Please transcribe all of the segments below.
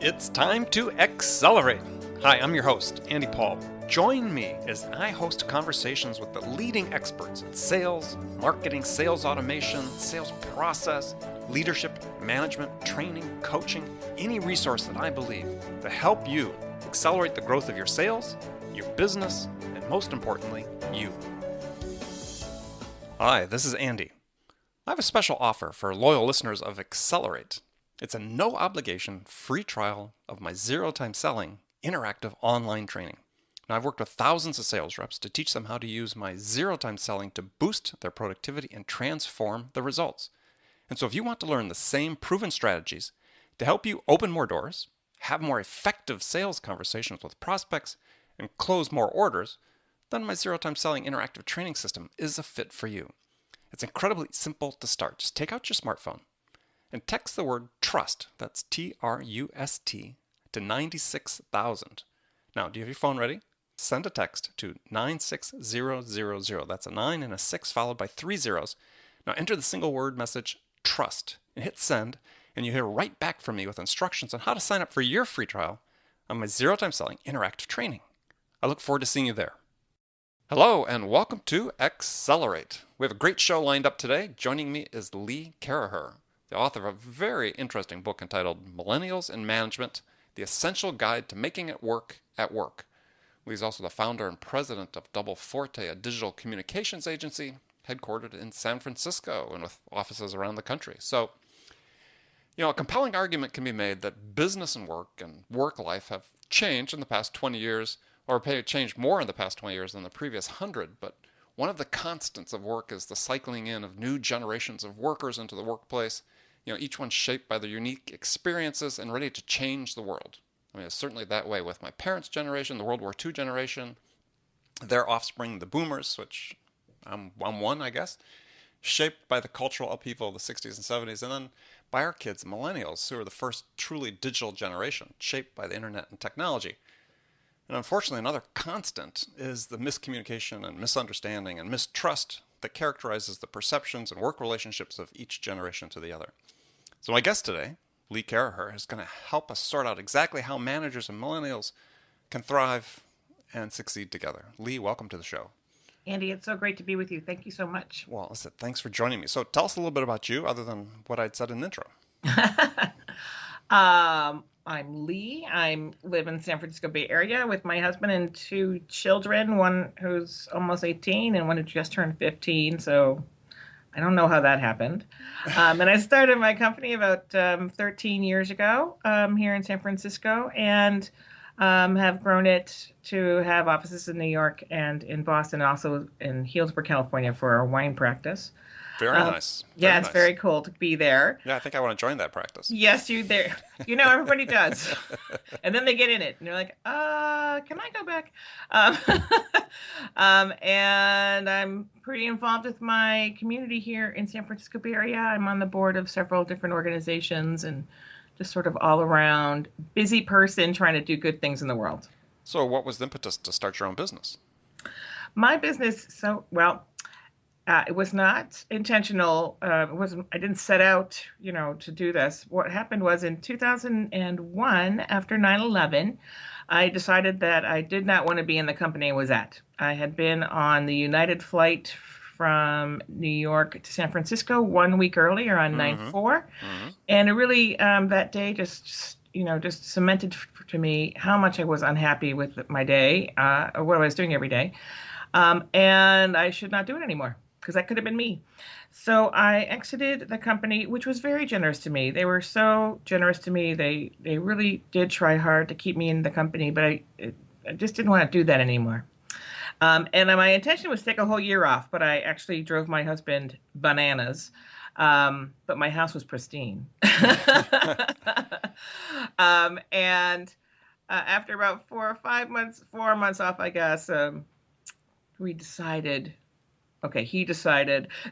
It's time to accelerate. Hi, I'm your host, Andy Paul. Join me as I host conversations with the leading experts in sales, marketing, sales automation, sales process, leadership, management, training, coaching, any resource that I believe to help you accelerate the growth of your sales, your business, and most importantly, you. Hi, this is Andy. I have a special offer for loyal listeners of Accelerate. It's a no-obligation free trial of my zero-time selling interactive online training. Now, I've worked with thousands of sales reps to teach them how to use my zero-time selling to boost their productivity and transform the results. And so if you want to learn the same proven strategies to help you open more doors, have more effective sales conversations with prospects, and close more orders, then my zero-time selling interactive training system is a fit for you. It's incredibly simple to start. Just take out your smartphone and text the word TRUST, that's T-R-U-S-T, to 96,000. Now, do you have your phone ready? Send a text to 96000. That's a 9 and a 6 followed by 3 zeros. Now enter the single word message TRUST and hit send, and you hear right back from me with instructions on how to sign up for your free trial on my zero-time selling interactive training. I look forward to seeing you there. Hello and welcome to Accelerate. We have a great show lined up today. Joining me is Lee Caraher, the author of a very interesting book entitled Millennials and Management, The Essential Guide to Making It Work at Work. Lee's also the founder and president of Double Forte, a digital communications agency headquartered in San Francisco and with offices around the country. So, a compelling argument can be made that business and work life have changed in the past 20 years, or changed more in the past 20 years than the previous 100, but one of the constants of work is the cycling in of new generations of workers into the workplace, each one shaped by their unique experiences and ready to change the world. I mean, it's certainly that way with my parents' generation, the World War II generation, their offspring, the boomers, which I'm one, I guess, shaped by the cultural upheaval of the 60s and 70s, and then by our kids, millennials, who are the first truly digital generation, shaped by the internet and technology. And unfortunately, another constant is the miscommunication and misunderstanding and mistrust that characterizes the perceptions and work relationships of each generation to the other. So my guest today, Lee Caraher, is going to help us sort out exactly how managers and millennials can thrive and succeed together. Lee, welcome to the show. Andy, it's so great to be with you. Thank you so much. Well, listen, thanks for joining me. So tell us a little bit about you other than what I'd said in the intro. I'm Lee. I live in San Francisco Bay Area with my husband and 2 children, one who's almost 18 and one who just turned 15. So I don't know how that happened. And I started my company about 13 years ago here in San Francisco, and have grown it to have offices in New York and in Boston, and also in Healdsburg, California for our wine practice. Very nice. It's very cool to be there. Yeah, I think I want to join that practice. Yes, there. Everybody does. And then they get in it, and they're like, can I go back? And I'm pretty involved with my community here in San Francisco Bay Area. I'm on the board of several different organizations and just sort of all around busy person trying to do good things in the world. So what was the impetus to start your own business? My business, it was not intentional. I didn't set out, to do this. What happened was in 2001, after 9/11, I decided that I did not want to be in the company I was at. I had been on the United flight from New York to San Francisco 1 week earlier on 9/4. And it really, that day just cemented to me how much I was unhappy with my day, or what I was doing every day. And I should not do it anymore, because that could have been me. So I exited the company, which was very generous to me. They were so generous to me. They really did try hard to keep me in the company, but I just didn't want to do that anymore. And my intention was to take a whole year off, but I actually drove my husband bananas. But my house was pristine. And after about 4 months off, I guess, he decided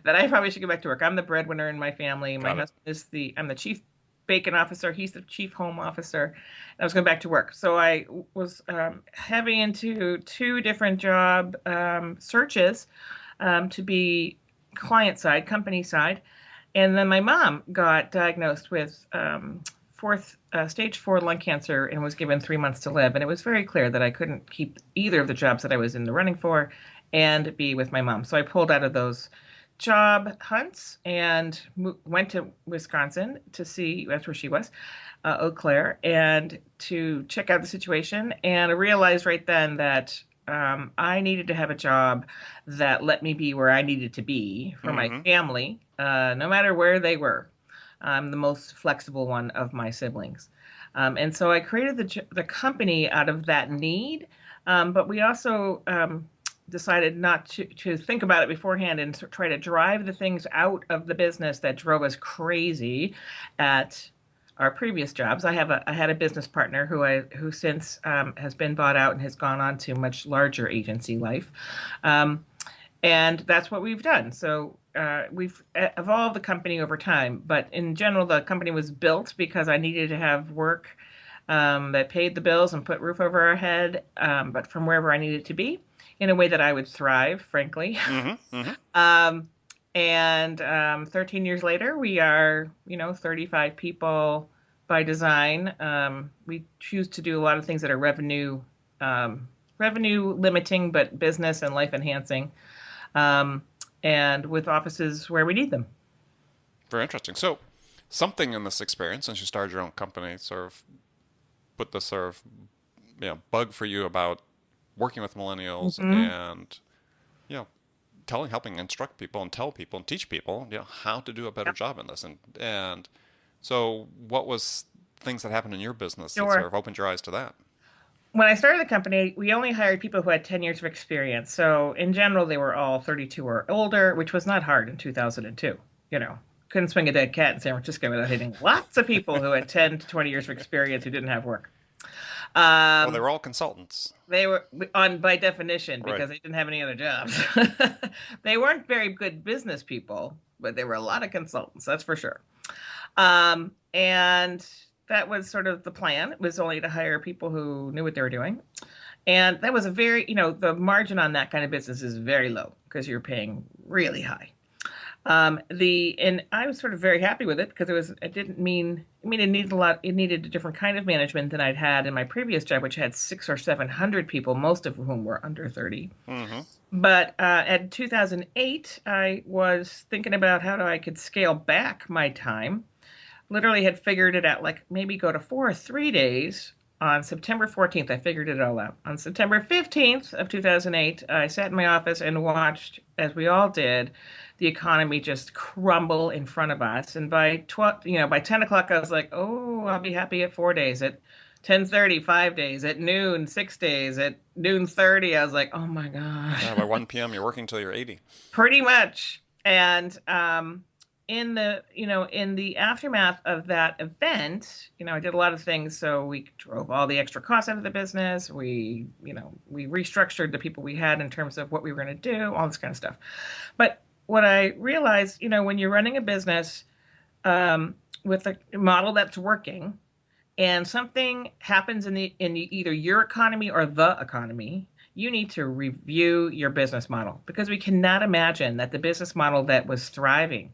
that I probably should go back to work. I'm the breadwinner in my family. My husband is I'm the chief bacon officer. He's the chief home officer. And I was going back to work. So I was heavy into 2 different job searches to be client side, company side. And then my mom got diagnosed with fourth stage 4 lung cancer and was given 3 months to live. And it was very clear that I couldn't keep either of the jobs that I was in the running for and be with my mom. So I pulled out of those job hunts and went to Wisconsin to see, that's where she was, Eau Claire, and to check out the situation. And I realized right then that I needed to have a job that let me be where I needed to be for my Mm-hmm. family, no matter where they were. I'm the most flexible one of my siblings. And so I created the company out of that need. But we also decided not to think about it beforehand and try to drive the things out of the business that drove us crazy at our previous jobs. I had a business partner who since has been bought out and has gone on to much larger agency life. Um, and that's what we've done. So we've evolved the company over time, but in general, the company was built because I needed to have work that paid the bills and put roof over our head, but from wherever I needed to be in a way that I would thrive, frankly. Mm-hmm. Mm-hmm. um, and 13 years later, we are, 35 people by design. We choose to do a lot of things that are revenue limiting, but business and life enhancing, um, and with offices where we need them. Very interesting. So, something in this experience, since you started your own company, sort of put this sort of bug for you about working with millennials Mhm. and you know helping instruct people and tell people and teach people how to do a better Yep. job in this. And so, what was things that happened in your business that sort Sure. of opened your eyes to that? When I started the company, we only hired people who had 10 years of experience. So in general, they were all 32 or older, which was not hard in 2002. You know, couldn't swing a dead cat in San Francisco without hitting lots of people who had 10 to 20 years of experience who didn't have work. Well, they Um, were all consultants, they were on by definition right? because they didn't have any other jobs. They weren't very good business people, but they were a lot of consultants, that's for sure. And that was sort of the plan. It was only to hire people who knew what they were doing. And that was a very, the margin on that kind of business is very low because you're paying really high. And I was sort of very happy with it because it didn't mean, I mean, it needed a lot, it needed a different kind of management than I'd had in my previous job, which had 600 or 700 people, most of whom were under 30. Mm-hmm. But at 2008, I was thinking about how I could scale back my time. Literally had figured it out, like maybe go to 4 or 3 days. On September 14th, I figured it all out. On September 15th of 2008, I sat in my office and watched, as we all did, the economy just crumble in front of us. And by 10 o'clock, I was like, oh, I'll be happy at 4 days. At 10:30, 5 days. At noon, 6 days. At noon 30, I was like, oh my God. By 1 p.m., you're working till you're 80. Pretty much. And in the aftermath of that event, I did a lot of things. So we drove all the extra costs out of the business. We restructured the people we had in terms of what we were going to do, all this kind of stuff. But what I realized, when you're running a business with a model that's working, and something happens in either your economy or the economy, you need to review your business model because we cannot imagine that the business model that was thriving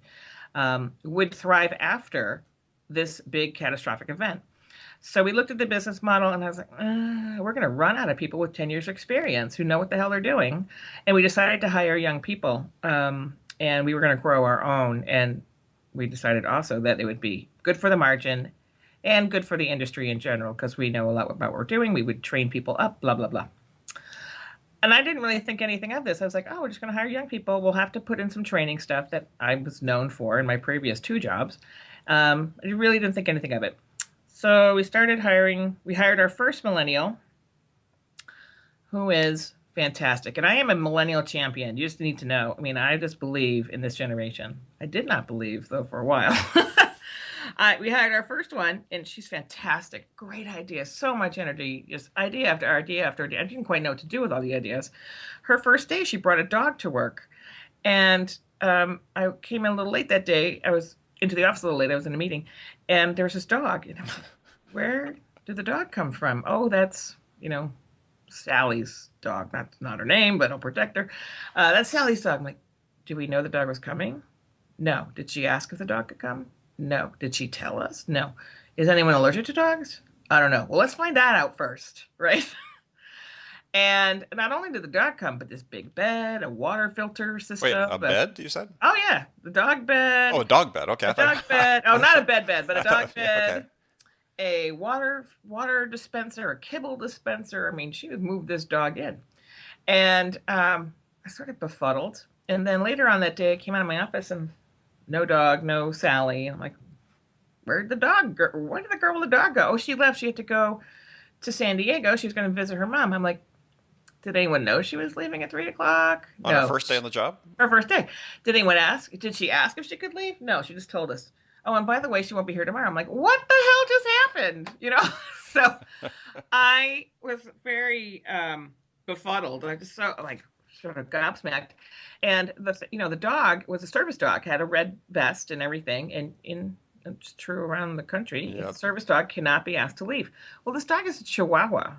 would thrive after this big catastrophic event. So we looked at the business model and I was like, we're going to run out of people with 10 years experience who know what the hell they're doing. And we decided to hire young people. And we were going to grow our own. And we decided also that it would be good for the margin and good for the industry in general because we know a lot about what we're doing. We would train people up, blah, blah, blah. And I didn't really think anything of this. I was like, oh, we're just going to hire young people. We'll have to put in some training stuff that I was known for in my previous 2 jobs. I really didn't think anything of it. So we started hiring. We hired our first millennial, who is fantastic. And I am a millennial champion. You just need to know. I mean, I just believe in this generation. I did not believe, though, for a while. We hired our first one, and she's fantastic. Great idea. So much energy. Just idea after idea after idea. I didn't quite know what to do with all the ideas. Her first day, she brought a dog to work. And I came in a little late that day. I was into the office a little late. I was in a meeting. And there was this dog. And I was like, where did the dog come from? Oh, that's, Sally's dog. That's not her name, but I'll protect her. That's Sally's dog. I'm like, do we know the dog was coming? No. Did she ask if the dog could come? No. Did she tell us? No. Is anyone allergic to dogs? I don't know. Well, let's find that out first, right? And not only did the dog come, but this big bed, a water filter Wait, a system. bed, you said? Oh yeah, the dog Oh, bed, a dog bed. Okay, a dog bed. Oh, I not a thought, bed, but a I thought, dog yeah, okay. bed, a water dispenser, a kibble dispenser. I mean, she would move this dog in, and I started befuddled. And then later on that day, I came out of my office and no dog, no Sally. I'm like, where'd the dog go? Where did the girl with the dog go? Oh, she left. She had to go to San Diego. She was going to visit her mom. I'm like, did anyone know she was leaving at 3 o'clock? On her No. first day on the job? Her first day. Did anyone ask? Did she ask if she could leave? No, she just told us. Oh, and by the way, she won't be here tomorrow. I'm like, what the hell just happened? So I was very befuddled. I just so like sort of gobsmacked. And the dog was a service dog, had a red vest and everything. And it's true around the country, a Yep. service dog cannot be asked to leave. Well, this dog is a Chihuahua.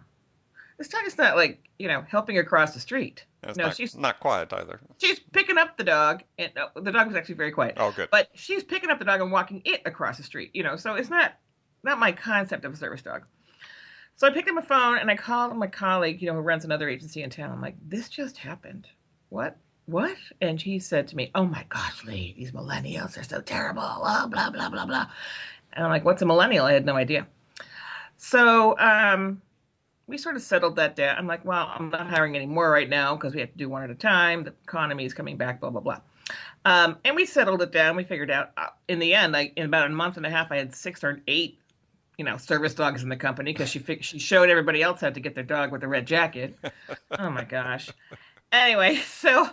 This dog is not like, helping her cross the street. And it's No, not quiet either. she's picking up the dog, and the dog was actually very quiet. Oh, good. But she's picking up the dog and walking it across the street. So it's not my concept of a service dog. So I picked up my phone and I called my colleague, who runs another agency in town. I'm like, this just happened. What? What? And he said to me, oh my gosh, Lee, these millennials are so terrible. Blah, blah, blah, blah, blah. And I'm like, what's a millennial? I had no idea. So we sort of settled that down. I'm like, well, I'm not hiring anymore right now because we have to do one at a time. The economy is coming back, blah, blah, blah. And we settled it down. We figured out in the end, in about a month and a half, I had 6 or 8, service dogs in the company because she showed everybody else how to get their dog with the red jacket. Oh my gosh. Anyway, so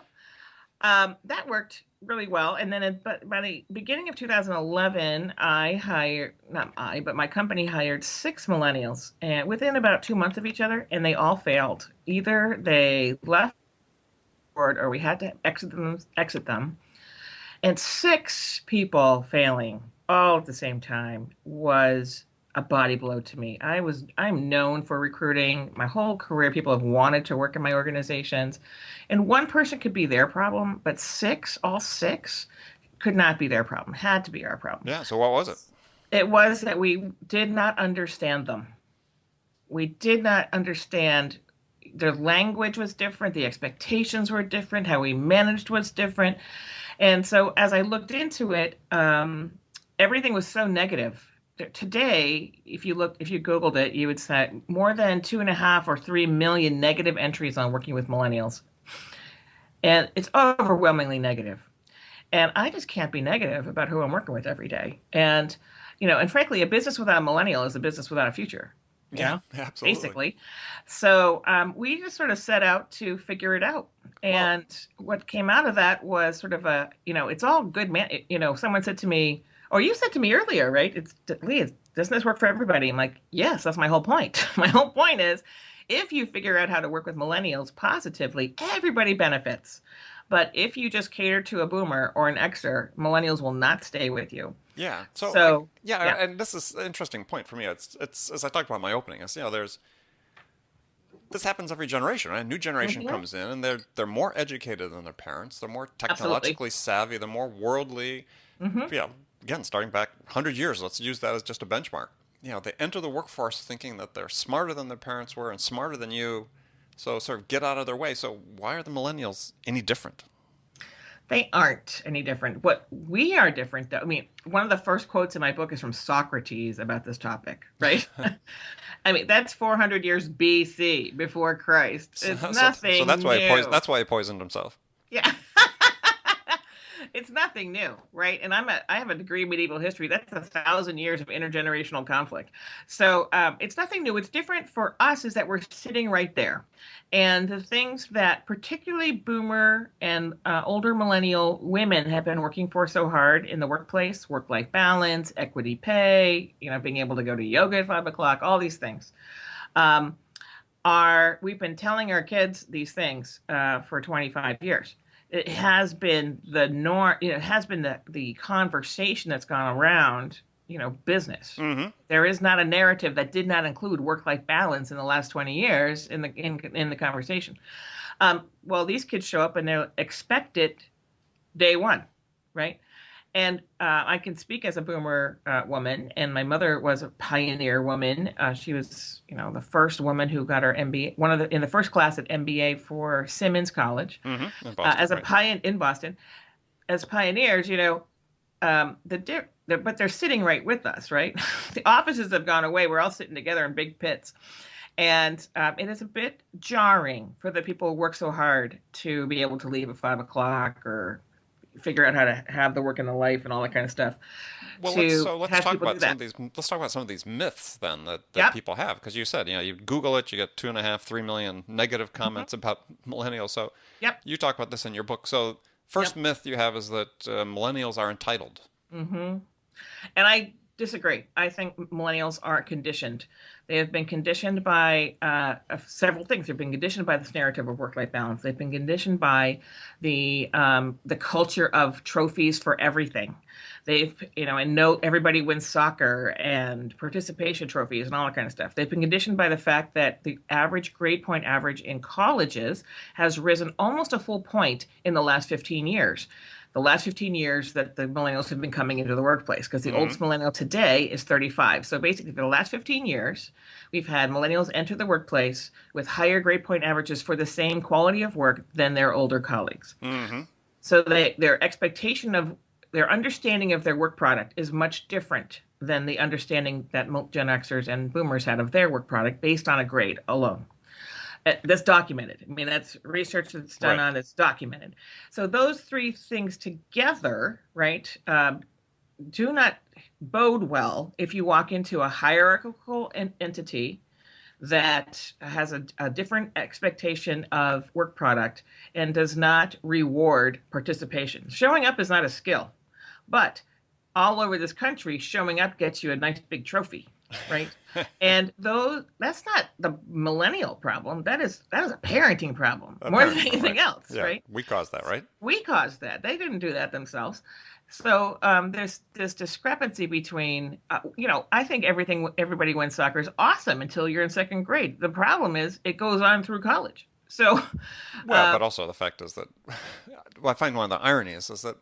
that worked really well. And then but by the beginning of 2011, my company hired 6 millennials and within about 2 months of each other, and they all failed. Either they left or we had to exit them. And 6 people failing all at the same time was a body blow to me. I'm known for recruiting. My whole career, people have wanted to work in my organizations. And one person could be their problem, but all 6 could not be their problem. Had to be our problem. Yeah, so what was it? It was that we did not understand them. We did not understand their language was different, the expectations were different, how we managed was different. And so as I looked into it, everything was so negative. Today, if you Googled it, you would say more than 2.5 or 3 million negative entries on working with millennials. And it's overwhelmingly negative. And I just can't be negative about who I'm working with every day. And, and frankly, a business without a millennial is a business without a future. Yeah, absolutely. Basically. So we just sort of set out to figure it out. And what came out of that was sort of it's all good, man. Someone said to me, or you said to me earlier, right? Lee, doesn't this work for everybody? I'm like, yes, that's my whole point. My whole point is if you figure out how to work with millennials positively, everybody benefits. But if you just cater to a boomer or an Xer, millennials will not stay with you. Yeah. Yeah. And this is an interesting point for me. It's as I talked about in my opening. This happens every generation, right? A new generation comes in, and they're more educated than their parents. They're more technologically savvy. They're more worldly. Yeah. Again, starting back 100 years, let's use that as just a benchmark. They enter the workforce thinking that they're smarter than their parents were and smarter than you. So sort of get out of their way. So why are the millennials any different? They aren't any different. What we are different, though. I mean, one of the first quotes in my book is from Socrates about this topic, right? I mean, that's 400 years BC, before Christ. It's nothing So that's new. That's why he poisoned himself. Yeah. It's nothing new, right? And I have a degree in medieval history. That's 1,000 years of intergenerational conflict. So it's nothing new. What's different for us is that we're sitting right there. And the things that particularly boomer and older millennial women have been working for so hard in the workplace, work-life balance, equity pay, being able to go to yoga at 5 o'clock, all these things. We've been telling our kids these things for 25 years. It has been the norm. It has been the conversation that's gone around, business. Mm-hmm. There is not a narrative that did not include work-life balance in the last 20 years in the conversation. Well, these kids show up and they expect it day one, right? And I can speak as a boomer woman, and my mother was a pioneer woman. She was, the first woman who got her MBA, in the first class at MBA for Simmons College, In Boston, as a right? pioneer in Boston. As pioneers, but they're sitting right with us, right? The offices have gone away. We're all sitting together in big pits. And it is a bit jarring for the people who work so hard to be able to leave at 5 o'clock or figure out how to have the work and the life and all that kind of stuff. Well, To let's have talk people do about some that. of these. Let's talk about some of these myths then that Yep. people have, because you said you Google it, you get 2.5, 3 million negative Hmm. comments about millennials. So Yep. you talk about this in your book. So first Yep. myth you have is that millennials are entitled. Hmm. And I disagree. I think millennials aren't conditioned. They have been conditioned by several things. They've been conditioned by this narrative of work-life balance. They've been conditioned by the culture of trophies for everything. They've, and no, everybody wins soccer and participation trophies and all that kind of stuff. They've been conditioned by the fact that the average grade point average in colleges has risen almost a full point in the last 15 years, the last 15 years that the millennials have been coming into the workplace, because the Hmm. oldest millennial today is 35. So basically, for the last 15 years, we've had millennials enter the workplace with higher grade point averages for the same quality of work than their older colleagues. Hmm. So their understanding of their work product is much different than the understanding that Gen Xers and Boomers had of their work product based on a grade alone. That's documented. I mean, that's research that's done Right. on that's documented. So those three things together, right, do not bode well if you walk into a hierarchical entity that has a different expectation of work product and does not reward participation. Showing up is not a skill, but all over this country, showing up gets you a nice big trophy, right? And though that's not the millennial problem, that is a parenting problem A more than parenting problem, right? anything else, Yeah, right? we caused that, right? We caused that. They didn't do that themselves. So there's this discrepancy between, I think everybody wins soccer is awesome until you're in second grade. The problem is it goes on through college. So, Well, uh, but also the fact is that well, I find one of the ironies is that,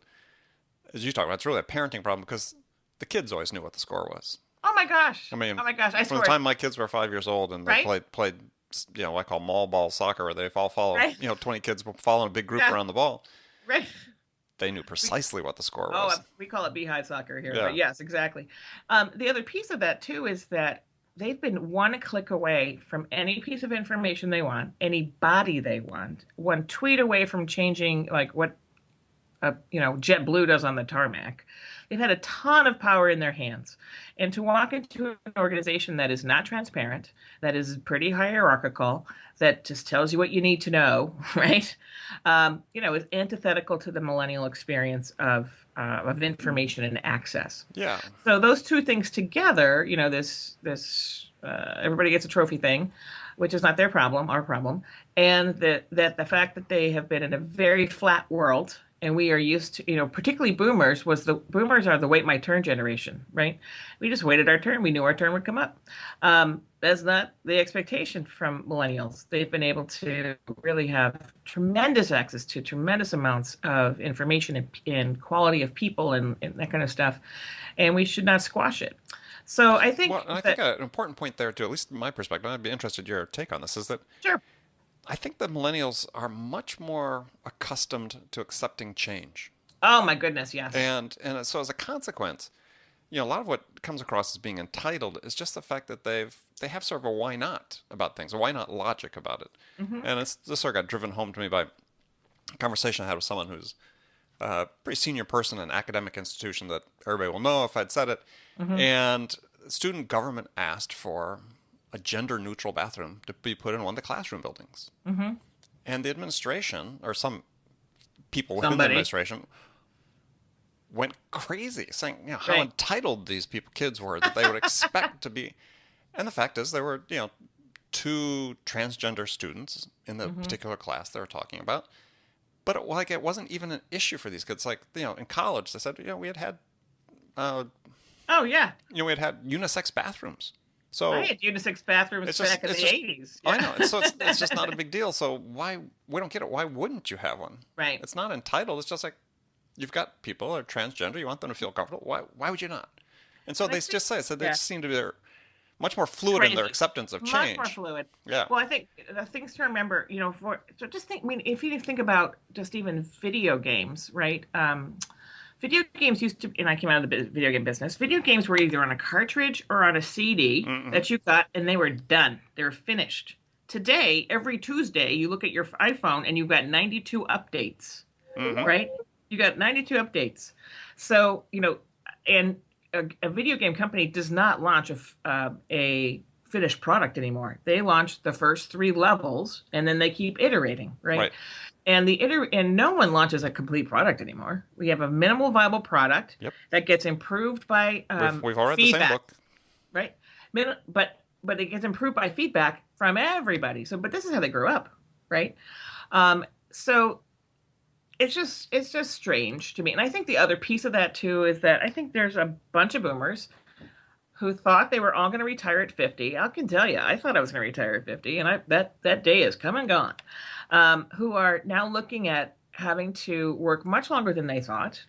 as you talk about, it's really a parenting problem because the kids always knew what the score was. oh my gosh, I mean, oh my gosh, I from the scored, time my kids were 5 years old and they right, played, what I call mall ball soccer, where they all follow, right, 20 kids follow in a big group yeah, around the ball. right. They knew We, precisely what the score oh, was. we call it beehive soccer here, but Yeah. yes, exactly. The other piece of that too is that they've been one click away from any piece of information they want, any body they want, one tweet away from changing like what JetBlue does on the tarmac. They've had a ton of power in their hands. And to walk into an organization that is not transparent, that is pretty hierarchical, that just tells you what you need to know, right? Is antithetical to the millennial experience of information and access. Yeah. So those two things together, this everybody gets a trophy thing, which is not their problem, our problem, and that the fact that they have been in a very flat world, and we are used to, particularly boomers are the wait my turn generation, right? We just waited our turn. We knew our turn would come up. That's not the expectation from millennials. They've been able to really have tremendous access to tremendous amounts of information and quality of people and that kind of stuff, and we should not squash it. So I Well, think and I think that an important point there, too, at least from my perspective, I'd be interested in your take on this, is that sure. I think that millennials are much more accustomed to accepting change. Oh my goodness, yes. And so as a consequence, a lot of what comes across as being entitled is just the fact that they have sort of a why not about things, a why not logic about it. Hmm. And this sort of got driven home to me by a conversation I had with someone who's a pretty senior person in an academic institution that everybody will know if I'd said it. Hmm. And student government asked for a gender neutral bathroom to be put in one of the classroom buildings. Hmm. And the administration, or some people within the Somebody, administration, went crazy, saying, how right? entitled these kids were that they would expect to be. And the fact is, there were, two transgender students in the Hmm. particular class they were talking about. But it wasn't even an issue for these kids. Like, in college, they said, uh, Oh yeah, we had unisex bathrooms. So I had unisex bathrooms back in it's the just, '80s. I Yeah, know. It's just not a big deal. So we don't get it. Why wouldn't you have one? right. It's not entitled. It's just like, you've got people who are transgender. You want them to feel comfortable. Why would you not? And so And I they think, just say, so they yeah, just seem to be much more fluid in their crazy, acceptance of much more change. fluid. Yeah. Well, I think the things to remember, so just think, I mean, if you think about just even video games, right? Video games used to, and I came out of the video game business. Video games were either on a cartridge or on a CD Mm-hmm. that you got, and they were done. They were finished. Today, every Tuesday, you look at your iPhone and you've got 92 updates, Mm-hmm. right? You got 92 updates. So, and a video game company does not launch a finished product anymore. They launch the first three levels and then they keep iterating, right? Right. And no one launches a complete product anymore. We have a minimal viable product Yep. that gets improved by We've all read the same feedback, book. right? But it gets improved by feedback from everybody. But this is how they grew up, right? So it's just strange to me. And I think the other piece of that too is that I think there's a bunch of boomers who thought they were all going to retire at 50. I can tell you, I thought I was going to retire at 50, and that day is come and gone. Who are now looking at having to work much longer than they thought,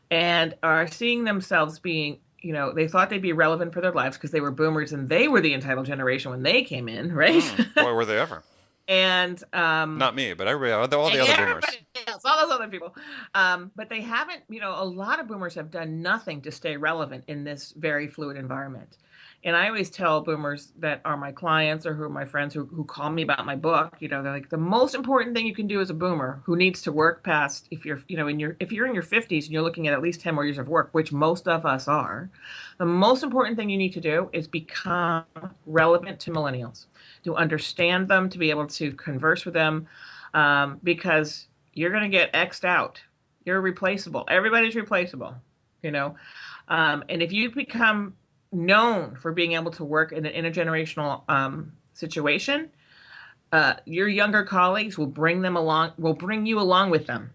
and are seeing themselves being, they thought they'd be relevant for their lives because they were boomers and they were the entitled generation when they came in, right? Boy, were they ever. And Not me, but everybody, all the other boomers. everybody else, all those other people. But they haven't, a lot of boomers have done nothing to stay relevant in this very fluid environment. And I always tell boomers that are my clients or who are my friends who call me about my book, they're like, the most important thing you can do as a boomer who needs to work past, if you're, if you're in your 50s and you're looking at least 10 more years of work, which most of us are, the most important thing you need to do is become relevant to millennials, to understand them, to be able to converse with them, because you're going to get X'd out. You're replaceable. Everybody's replaceable, and if you become known for being able to work in an intergenerational situation, your younger colleagues will bring you along with them.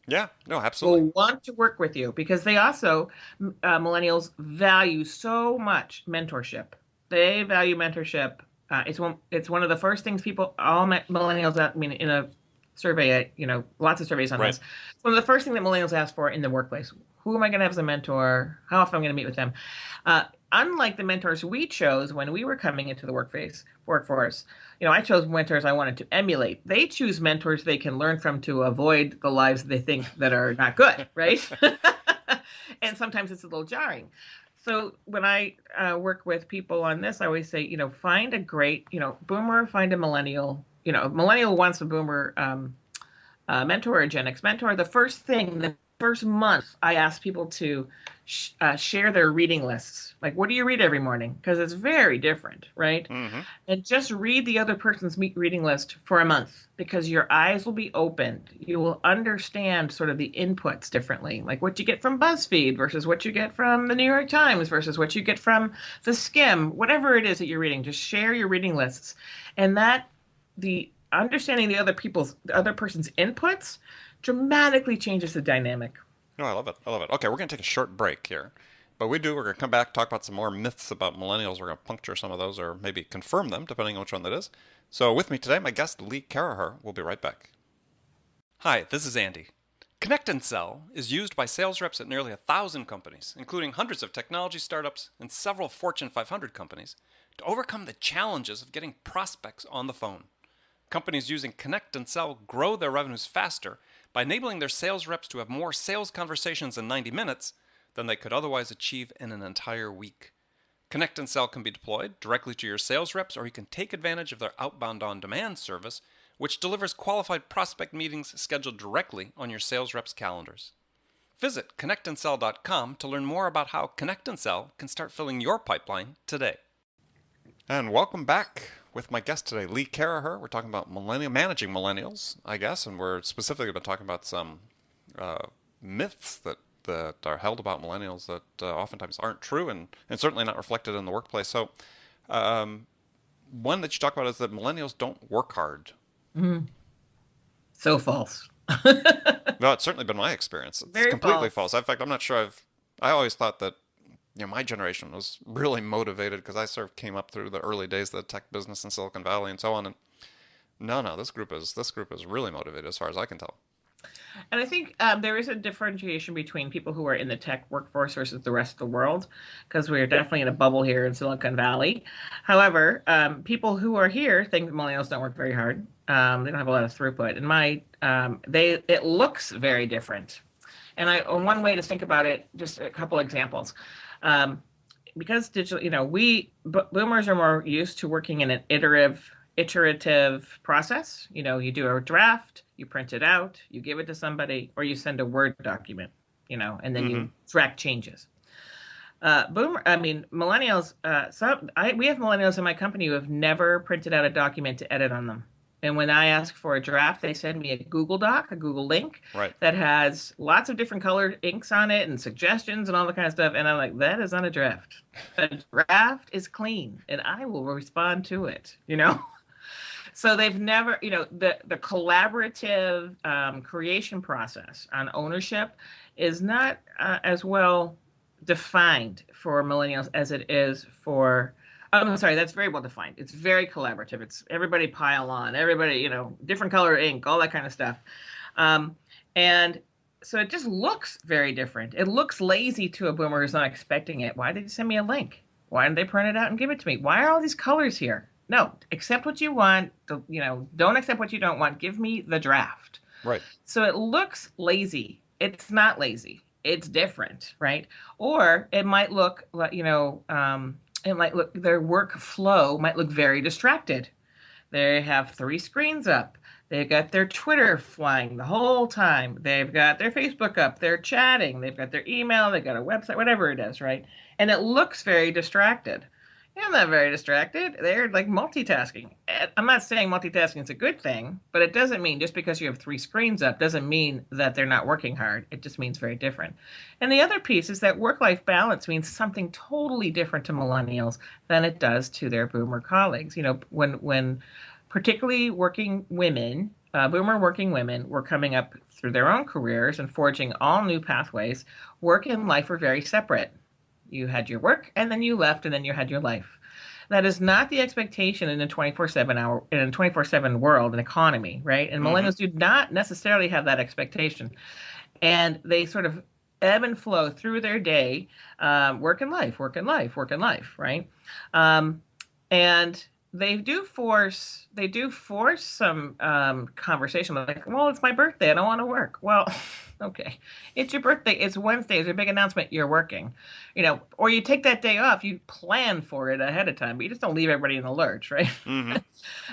Yeah, no, absolutely. Will want to work with you because they also, millennials value so much mentorship. They value mentorship. It's one of the first things all millennials, I mean, in a survey, lots of surveys on Right. this. It's one of the first things that millennials ask for in the workplace. Who am I going to have as a mentor? How often am I going to meet with them? Unlike the mentors we chose when we were coming into the workforce, I chose mentors I wanted to emulate. They choose mentors they can learn from to avoid the lives they think that are not good, right? And sometimes it's a little jarring. So when I work with people on this, I always say, find a great, boomer, find a millennial. A millennial wants a boomer mentor or a Gen X mentor. The first month, I ask people to share their reading lists. Like, what do you read every morning? Because it's very different, right? Mm-hmm. And just read the other person's reading list for a month because your eyes will be opened. You will understand sort of the inputs differently, like what you get from BuzzFeed versus what you get from the New York Times versus what you get from the Skim, whatever it is that you're reading. Just share your reading lists. And the understanding the other person's inputs dramatically changes the dynamic. No, I love it. I love it. Okay, we're going to take a short break here. But we're going to come back, talk about some more myths about millennials. We're going to puncture some of those or maybe confirm them, depending on which one that is. So with me today, my guest, Lee Caraher. We'll be right back. Hi, this is Andy. Connect and Sell is used by sales reps at nearly 1,000 companies, including hundreds of technology startups and several Fortune 500 companies, to overcome the challenges of getting prospects on the phone. Companies using Connect and Sell grow their revenues faster by enabling their sales reps to have more sales conversations in 90 minutes than they could otherwise achieve in an entire week. Connect and Sell can be deployed directly to your sales reps, or you can take advantage of their outbound on-demand service, which delivers qualified prospect meetings scheduled directly on your sales reps' calendars. Visit connectandsell.com to learn more about how Connect and Sell can start filling your pipeline today. And welcome back with my guest today, Lee Caraher. We're talking about managing millennials, I guess, and we're specifically been talking about some myths that are held about millennials that oftentimes aren't true and certainly not reflected in the workplace. So one that you talk about is that millennials don't work hard. Mm. So false. No, it's certainly been my experience. It's Very completely false. false. In fact, I'm not sure I always thought that my generation was really motivated because I sort of came up through the early days of the tech business in Silicon Valley and so on. And no, this group is really motivated as far as I can tell. And I think there is a differentiation between people who are in the tech workforce versus the rest of the world, because we're definitely in a bubble here in Silicon Valley. However, people who are here think that millennials don't work very hard. They don't have a lot of throughput. And it looks very different. And one way to think about it, just a couple examples. Um, because digital, boomers are more used to working in an iterative process. You do a draft, you print it out, you give it to somebody, or you send a Word document, and then Mm-hmm. you track changes. Millennials. We have millennials in my company who have never printed out a document to edit on them. And when I ask for a draft, they send me a Google Doc, a Google link Right. that has lots of different colored inks on it and suggestions and all the kind of stuff. And I'm like, that is not a draft. A draft is clean, and I will respond to it. So they've never, the collaborative creation process on ownership is not as well defined for millennials as it is for. Oh, I'm sorry, that's very well defined. It's very collaborative. It's everybody pile on, everybody, different color ink, all that kind of stuff. And so it just looks very different. It looks lazy to a boomer who's not expecting it. Why did you send me a link? Why didn't they print it out and give it to me? Why are all these colors here? No, accept what you want. Don't accept what you don't want. Give me the draft. Right. So it looks lazy. It's not lazy. It's different, right? Or it might look like, their workflow might look very distracted. They have three screens up. They've got their Twitter flying the whole time. They've got their Facebook up. They're chatting. They've got their email. They've got a website, whatever it is, right? And it looks very distracted. I'm not very distracted. They're like multitasking. I'm not saying multitasking is a good thing, but it doesn't mean just because you have three screens up doesn't mean that they're not working hard. It just means very different. And the other piece is that work-life balance means something totally different to millennials than it does to their boomer colleagues. When particularly working women, boomer working women were coming up through their own careers and forging all new pathways, work and life were very separate. You had your work and then you left and then you had your life. That is not the expectation in a 24/7 world and economy, right? And Mm-hmm. millennials do not necessarily have that expectation. And they sort of ebb and flow through their day, work and life, work and life, work and life, right? Um, and they do force some conversation like, well, it's my birthday, I don't want to work. Well, okay, it's your birthday, it's Wednesday, it's a big announcement, you're working, or you take that day off, you plan for it ahead of time, but you just don't leave everybody in the lurch, right? Mm-hmm.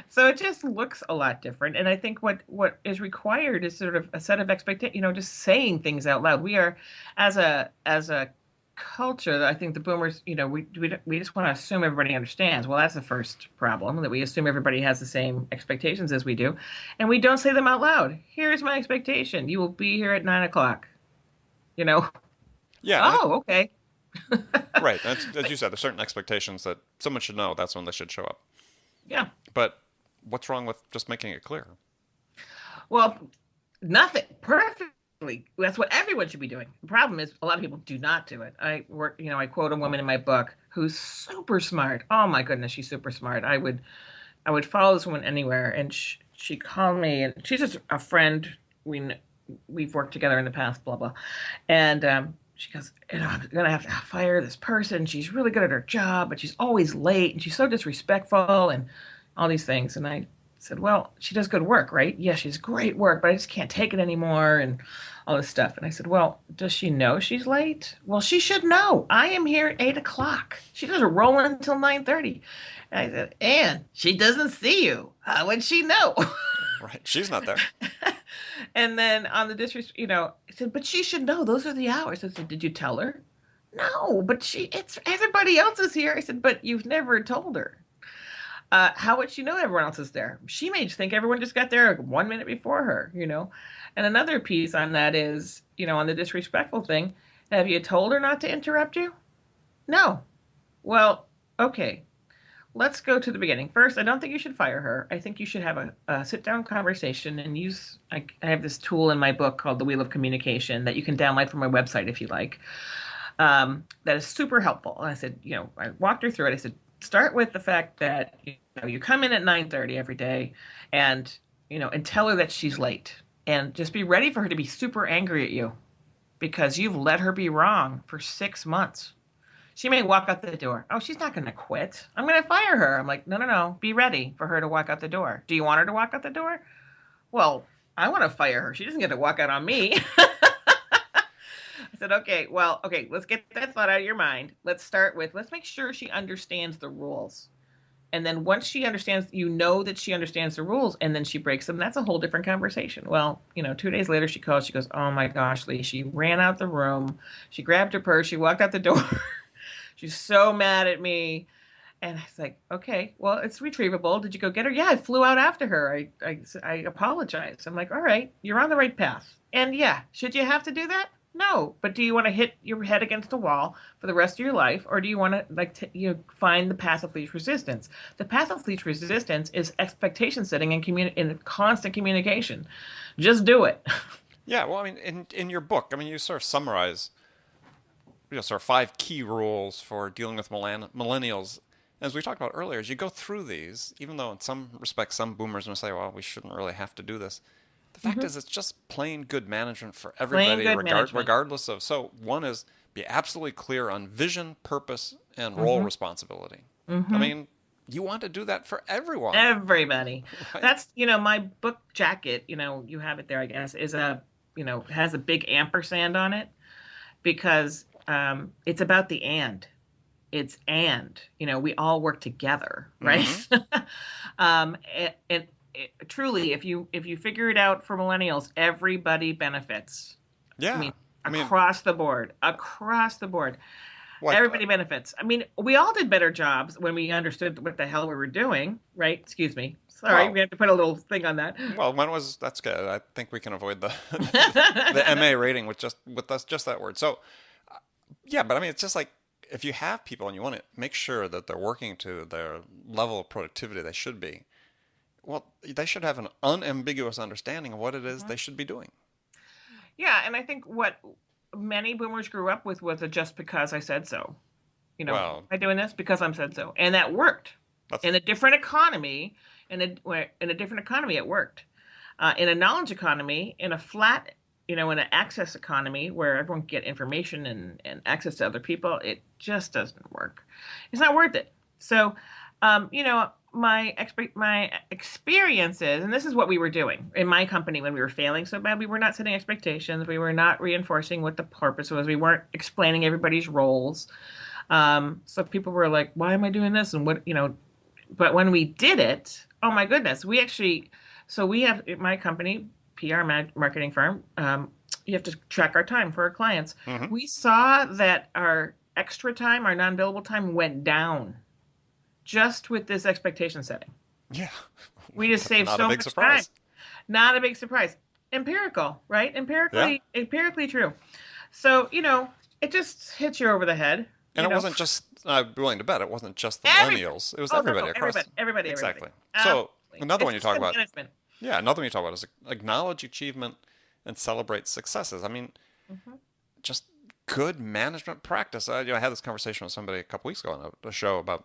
So it just looks a lot different, and I think what is required is sort of a set of expectations, just saying things out loud. We are, as a culture, I think the boomers, we just want to assume everybody understands. Well, that's the first problem, that we assume everybody has the same expectations as we do, and we don't say them out loud. Here's my expectation: you will be here at 9 o'clock. You know. Yeah. Oh, okay. Right. That's, as you said, there's certain expectations that someone should know. That's when they should show up. Yeah. But what's wrong with just making it clear? Well, nothing perfectly. That's what everyone should be doing. The problem is a lot of people do not do it. I quote a woman in my book who's super smart. Oh my goodness, she's super smart. I would follow this woman anywhere, and she called me, and she's just a friend. We've worked together in the past, blah blah, and she goes, I'm gonna have to fire this person. She's really good at her job, but she's always late, and she's so disrespectful, and all these things. And I said, well, she does good work, right? Yeah, she's great work, but I just can't take it anymore, and all this stuff. And I said, well, does she know she's late? Well, she should know. I am here at 8 o'clock. She doesn't roll in until 9:30. And I said, and she doesn't see you. How would she know? Right. She's not there. And then on the disrespect, I said, but she should know. Those are the hours. I said, did you tell her? No, but it's everybody else is here. I said, but you've never told her. How would she know everyone else is there? She may just think everyone just got there 1 minute before her. And another piece on that is, on the disrespectful thing, have you told her not to interrupt you? No. Well, okay. Let's go to the beginning. First, I don't think you should fire her. I think you should have a sit down conversation and use. I have this tool in my book called The Wheel of Communication that you can download from my website if you like. That is super helpful. And I said, I walked her through it. I said, start with the fact that you come in at 9:30 every day, and and tell her that she's late. And just be ready for her to be super angry at you because you've let her be wrong for 6 months. She may walk out the door. Oh, she's not going to quit. I'm going to fire her. I'm like, no, no, no. Be ready for her to walk out the door. Do you want her to walk out the door? Well, I want to fire her. She doesn't get to walk out on me. I said, okay, well, okay, let's get that thought out of your mind. Let's make sure she understands the rules. And then once she understands, you know that she understands the rules, and then she breaks them, that's a whole different conversation. Well, 2 days later, she calls, she goes, oh my gosh, Lee, she ran out the room. She grabbed her purse. She walked out the door. She's so mad at me. And I was like, okay, well, it's retrievable. Did you go get her? Yeah, I flew out after her. I apologized. I'm like, all right, you're on the right path. And yeah, should you have to do that? No. But do you want to hit your head against the wall for the rest of your life, or do you want to find the path of least resistance? The path of least resistance is expectation setting and in constant communication. Just do it. Yeah, well, I mean, in your book, I mean, you sort of summarize, sort of 5 key rules for dealing with millennials. As we talked about earlier, as you go through these, even though in some respects some boomers will say, well, we shouldn't really have to do this, the fact is it's just plain good management for everybody, regardless of. So one is be absolutely clear on vision, purpose, and role responsibility. I mean, you want to do that for everyone. Everybody. Right? That's, my book jacket, you have it there, I guess, has a big ampersand on it because it's about the and. It's and, we all work together, right? And truly, if you figure it out for millennials, everybody benefits. Yeah. I mean, across the board. What, everybody benefits. I mean, we all did better jobs when we understood what the hell we were doing, right? Excuse me. Sorry, we have to put a little thing on that. Well, that's good. I think we can avoid the MA rating with just that word. So, yeah, but I mean, it's just like, if you have people and you want to make sure that they're working to their level of productivity they should be, well, they should have an unambiguous understanding of what it is they should be doing. Yeah, and I think what many boomers grew up with was a just because I said so. Am I doing this because I'm said so? And that worked. In a different economy, in a different economy, it worked. In a knowledge economy, in a flat in an access economy where everyone can get information and access to other people, it just doesn't work. It's not worth it. So, my experiences, and this is what we were doing in my company when we were failing so bad, we were not setting expectations. We were not reinforcing what the purpose was. We weren't explaining everybody's roles. So people were like, why am I doing this? And but when we did it, oh my goodness, we have in my company, PR marketing firm, you have to track our time for our clients. We saw that our extra time, our non-billable time went down just with this expectation setting. Yeah. We just saved so much time. Not a big surprise. Empirical, right? Empirically true. So, it just hits you over the head. And it wasn't just, I'm willing to bet, it wasn't just the millennials. It was everybody across. Everybody. Exactly. So another one you talk about. Management. Yeah, another one you talk about is acknowledge achievement and celebrate successes. I mean, just good management practice. I had this conversation with somebody a couple weeks ago on a show about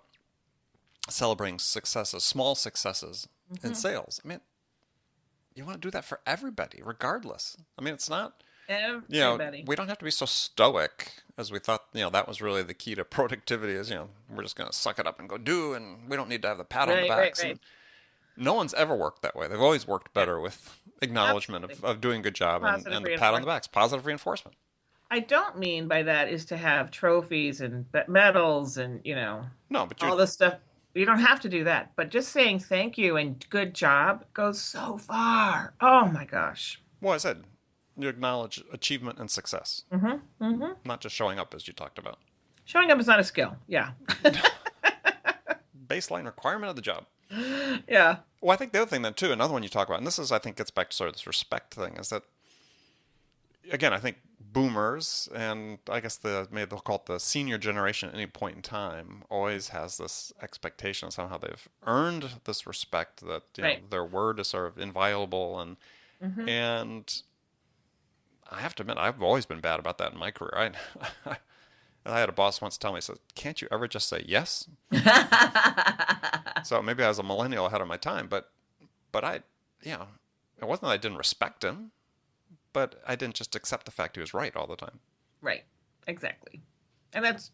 celebrating successes, small successes in sales. I mean, you want to do that for everybody, regardless. I mean, it's not, everybody. We don't have to be so stoic as we thought, that was really the key to productivity is, we're just going to suck it up and go do, and we don't need to have the pat on the backs. Right. No one's ever worked that way. They've always worked better with acknowledgement of doing a good job and the pat on the backs, positive reinforcement. I don't mean by that is to have trophies and medals and, no, but all this stuff. You don't have to do that. But just saying thank you and good job goes so far. Oh, my gosh. Well, I said you acknowledge achievement and success. Not just showing up, as you talked about. Showing up is not a skill. Yeah. Baseline requirement of the job. Yeah. Well, I think the other thing then, too, another one you talk about, and this is, I think, gets back to sort of this respect thing, is that, again, I think boomers, and I guess maybe they'll call it the senior generation at any point in time, always has this expectation somehow they've earned this respect, that their word is sort of inviolable, and I have to admit, I've always been bad about that in my career. I had a boss once tell me, he said, can't you ever just say yes? So maybe I was a millennial ahead of my time, but I, it wasn't that I didn't respect him, but I didn't just accept the fact he was right all the time. Right. Exactly. And that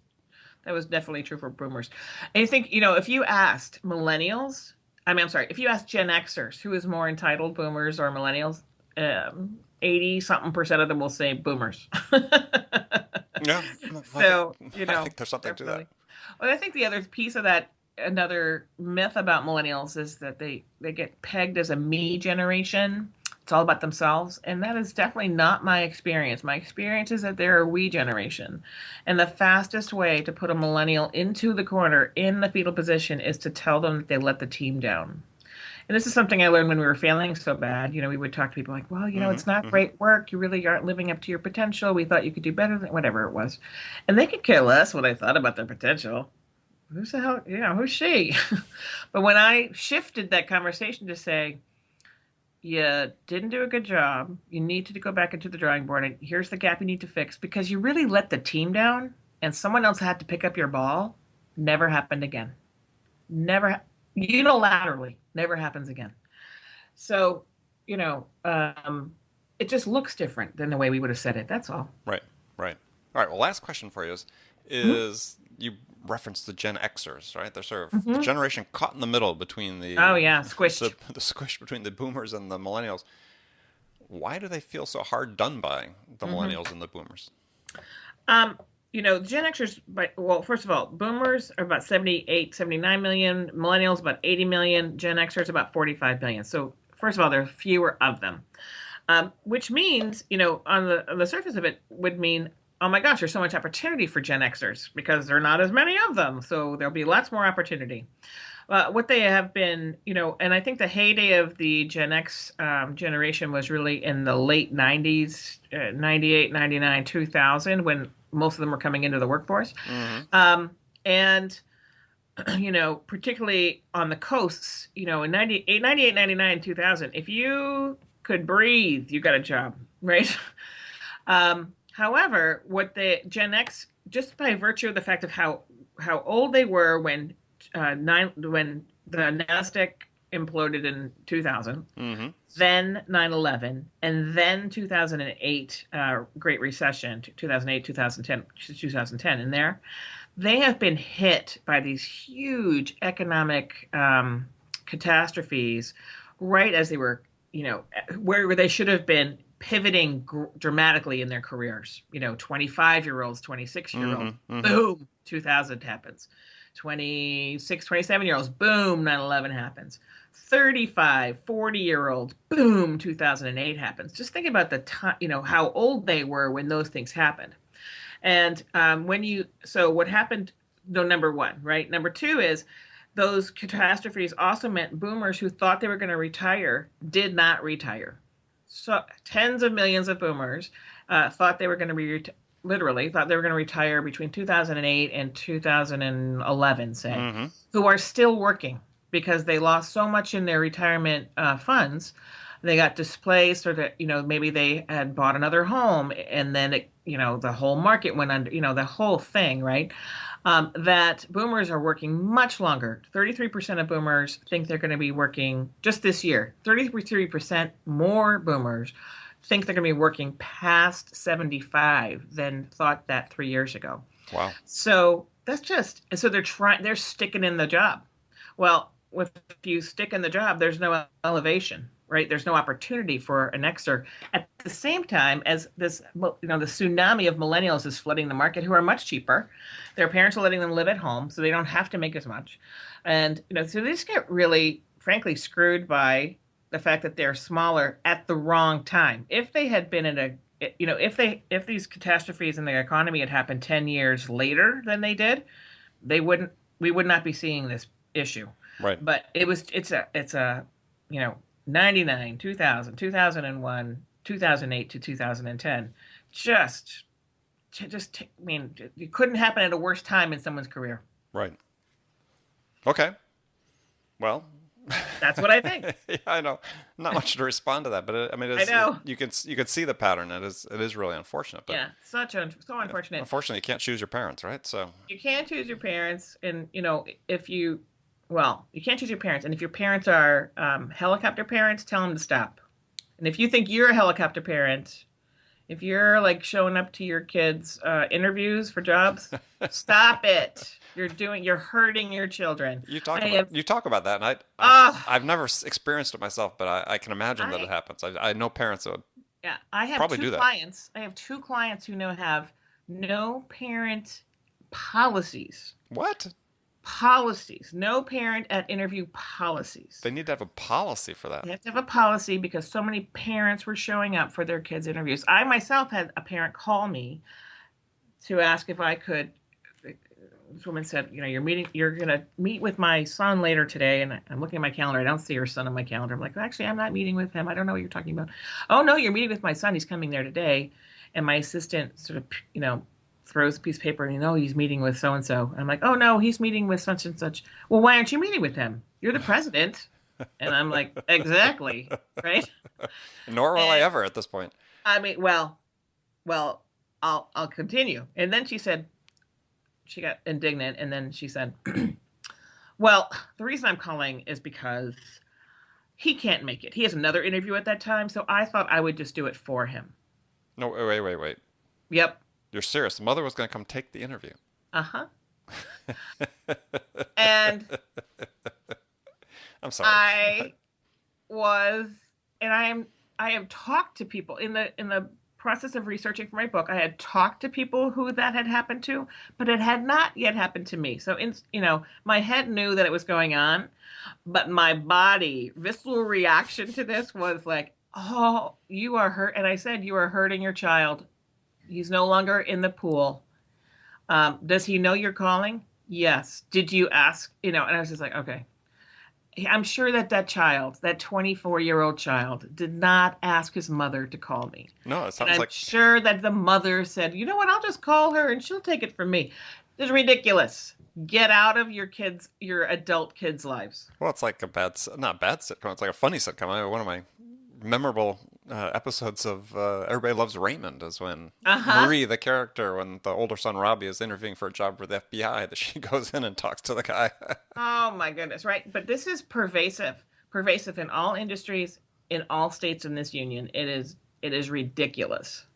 was definitely true for boomers. And you think, if you asked millennials, I'm sorry, if you asked Gen Xers who is more entitled, boomers or millennials, 80 something percent of them will say boomers. Yeah, So, I think there's something to that. definitely. Well, I think the other piece of that, another myth about millennials is that they get pegged as a me generation. It's all about themselves, and that is definitely not my experience. My experience is that they're a we generation, and the fastest way to put a millennial into the corner in the fetal position is to tell them that they let the team down. And this is something I learned when we were failing so bad. We would talk to people like, well, it's not great work. You really aren't living up to your potential. We thought you could do better than whatever it was. And they could care less what I thought about their potential. Who's the hell, who's she? But when I shifted that conversation to say, you didn't do a good job, you need to go back into the drawing board, and here's the gap you need to fix because you really let the team down and someone else had to pick up your ball, never happened again. Never, unilaterally, never happens again. So, it just looks different than the way we would have said it. That's all. Right, right. All right, well, last question for you is you referenced the Gen Xers, right? They're sort of the generation caught in the middle between the Oh yeah, squished. the squish between the boomers and the millennials. Why do they feel so hard done by, the millennials and the boomers? Gen Xers, well, first of all, boomers are about 78, 79 million, millennials about 80 million, Gen Xers about 45 million. So, first of all, there are fewer of them, which means, on the surface of it, would mean, oh my gosh, there's so much opportunity for Gen Xers because there are not as many of them. So, there'll be lots more opportunity. What they have been, and I think the heyday of the Gen X generation was really in the late 90s, 98, 99, 2000, when most of them were coming into the workforce. And, particularly on the coasts, in 98, 99, 2000, if you could breathe, you got a job, right? However, what the Gen X, just by virtue of the fact of how old they were when when the NASDAQ imploded in 2000, then 9/11, and then 2008 Great Recession, 2008, 2010, and they have been hit by these huge economic catastrophes right as they were, where they should have been pivoting dramatically in their careers. 25-year-olds, 26-year-olds, boom, 2000 happens. 26, 27-year-olds, boom, 9/11 happens. 35, 40-year-olds, boom, 2008 happens. Just think about the time, how old they were when those things happened. And so what happened, number one, right? Number two is those catastrophes also meant boomers who thought they were going to retire did not retire. So tens of millions of boomers thought they were going to be literally thought they were going to retire between 2008 and 2011, say, who are still working because they lost so much in their retirement funds. They got displaced, or that, maybe they had bought another home and then the whole market went under, the whole thing, right? That boomers are working much longer. 33% of boomers think they're going to be working just this year. 33% more boomers think they're going to be working past 75 than thought that 3 years ago. Wow. So so they're sticking in the job. Well, if you stick in the job, there's no elevation, right? There's no opportunity for an Xer. At the same time as this, the tsunami of millennials is flooding the market, who are much cheaper. Their parents are letting them live at home, so they don't have to make as much. And, so they just get really, frankly, screwed by the fact that they're smaller at the wrong time. If they had been if these catastrophes in the economy had happened 10 years later than they did, we would not be seeing this issue. Right. But it's a 99, 2000, 2001, 2008 to 2010. It couldn't happen at a worse time in someone's career. Right. Okay. Well, that's what I think. Yeah, I know. Not much to respond to that, but I know. You can see the pattern. It is really unfortunate. But yeah, so unfortunate. Unfortunately, you can't choose your parents, right? So you can't choose your parents, and you can't choose your parents. And if your parents are helicopter parents, tell them to stop. And if you think you're a helicopter parent, if you're like showing up to your kids' interviews for jobs, stop it. You're hurting your children. I have, You talk about that, and oh, I've never experienced it myself, but I can imagine that it I, happens. I know parents that would yeah, I have probably two do that. clients. I have two clients who know have no parent policies. What? Policies. No parent at interview policies. They need to have a policy for that. They have to have a policy because so many parents were showing up for their kids' interviews. I myself had a parent call me to ask if I could. This woman said, you're going to meet with my son later today. And I'm looking at my calendar. I don't see her son on my calendar. I'm like, actually, I'm not meeting with him. I don't know what you're talking about. Oh, no, you're meeting with my son. He's coming there today. And my assistant sort of, throws a piece of paper and, he's meeting with so-and-so. I'm like, oh, no, he's meeting with such and such. Well, why aren't you meeting with him? You're the president. And I'm like, exactly. Right. Nor will I ever at this point. I mean, well, I'll continue. And then she got indignant. And then she said, well, the reason I'm calling is because he can't make it. He has another interview at that time. So I thought I would just do it for him. No, wait. Yep. You're serious? The mother was going to come take the interview. Uh-huh. And I'm sorry. I have talked to people in the process of researching for my book. I had talked to people who that had happened to, but it had not yet happened to me. So my head knew that it was going on, but my body visceral reaction to this was like, oh, you are hurt. And I said, you are hurting your child. He's no longer in the pool. Does he know you're calling? Yes. Did you ask? And I was just like, okay. I'm sure that child, that 24-year-old child, did not ask his mother to call me. No, it sounds and I'm like... sure that the mother said, you know what, I'll just call her and she'll take it from me. It's ridiculous. Get out of your adult kids' lives. Well, it's like not bad sitcom. It's like a funny sitcom. One of my memorable episodes of Everybody Loves Raymond is when Marie, the character, when the older son Robbie is interviewing for a job for the FBI, that she goes in and talks to the guy. Oh my goodness, right? But this is pervasive in all industries, in all states in this union. It is ridiculous.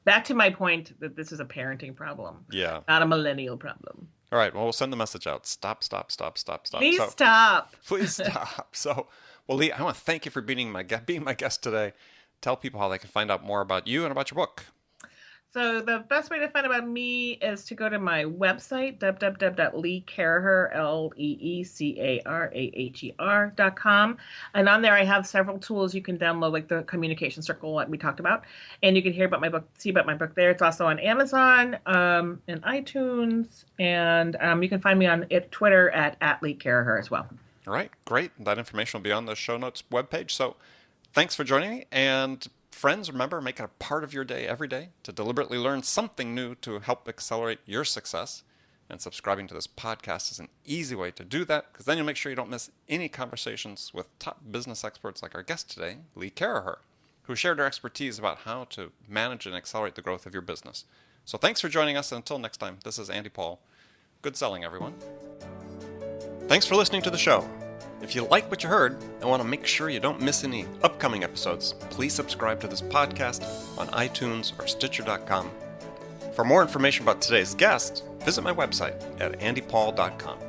Back to my point that this is a parenting problem. Yeah. Not a millennial problem. All right, well, we'll send the message out. Stop. Please stop. Please stop. So, well, Lee, I want to thank you for being my guest today. Tell people how they can find out more about you and about your book. So the best way to find out about me is to go to my website, www.leecaraher, LeeCaraher.com. And on there, I have several tools you can download, like the communication circle that we talked about. And you can see about my book there. It's also on Amazon and iTunes. And you can find me on Twitter at @LeeCaraher as well. All right, great. That information will be on the show notes webpage. So thanks for joining me. And friends, remember, make it a part of your day every day to deliberately learn something new to help accelerate your success. And subscribing to this podcast is an easy way to do that, because then you'll make sure you don't miss any conversations with top business experts like our guest today, Lee Caraher, who shared her expertise about how to manage and accelerate the growth of your business. So thanks for joining us. And until next time, this is Andy Paul. Good selling, everyone. Thanks for listening to the show. If you like what you heard and want to make sure you don't miss any upcoming episodes, please subscribe to this podcast on iTunes or Stitcher.com. For more information about today's guest, visit my website at andypaul.com.